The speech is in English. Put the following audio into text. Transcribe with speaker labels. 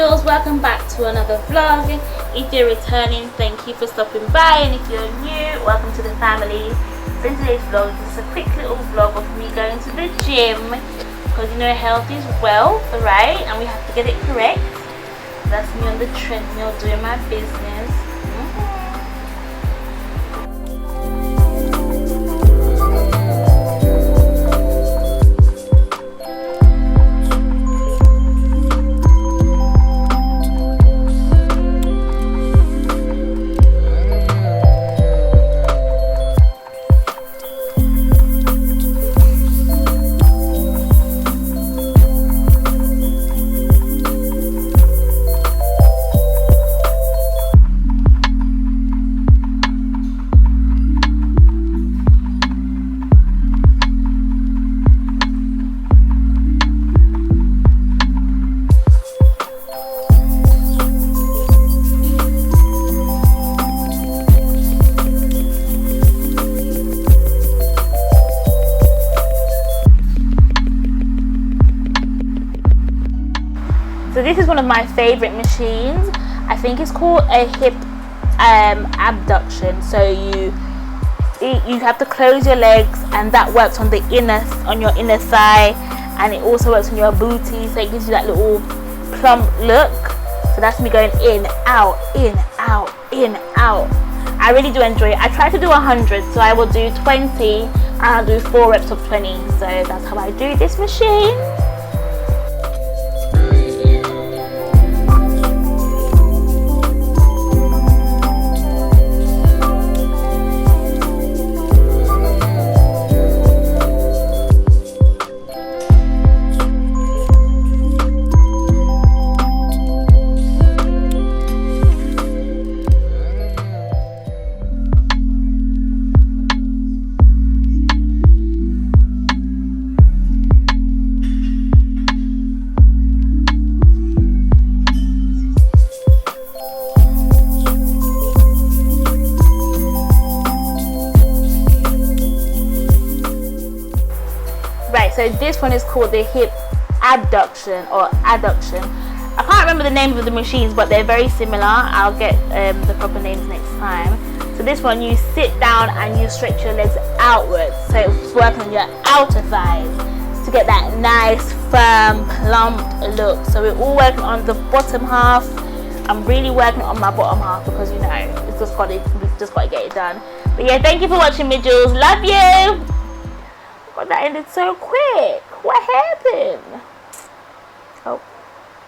Speaker 1: Jules, welcome back to another vlog. If you're returning, thank you for stopping by, and if you're new, welcome to the family. So in today's vlog, this is a quick little vlog of me going to the gym, because you know health is wealth, right? And we have to get it correct. That's me on the treadmill doing my business. So this is one of my favorite machines. I think it's called a hip abduction. So you have to close your legs, and that works on your inner thigh, and it also works on your booty, so it gives you that little plump look. So that's me going in, out, in, out, in, out. I really do enjoy it. I try to do 100, so I will do 20 and I'll do 4 reps of 20. So that's how I do this machine. So this one is called the hip abduction or adduction. I can't remember the name of the machines, but they're very similar. I'll get the proper names next time. So this one, you sit down and you stretch your legs outwards. So it's working on your outer thighs to get that nice, firm, plump look. So we're all working on the bottom half. I'm really working on my bottom half because, you know, we've just got to get it done. But yeah, thank you for watching me, Jules. Love you. God, that ended so quick. What happened?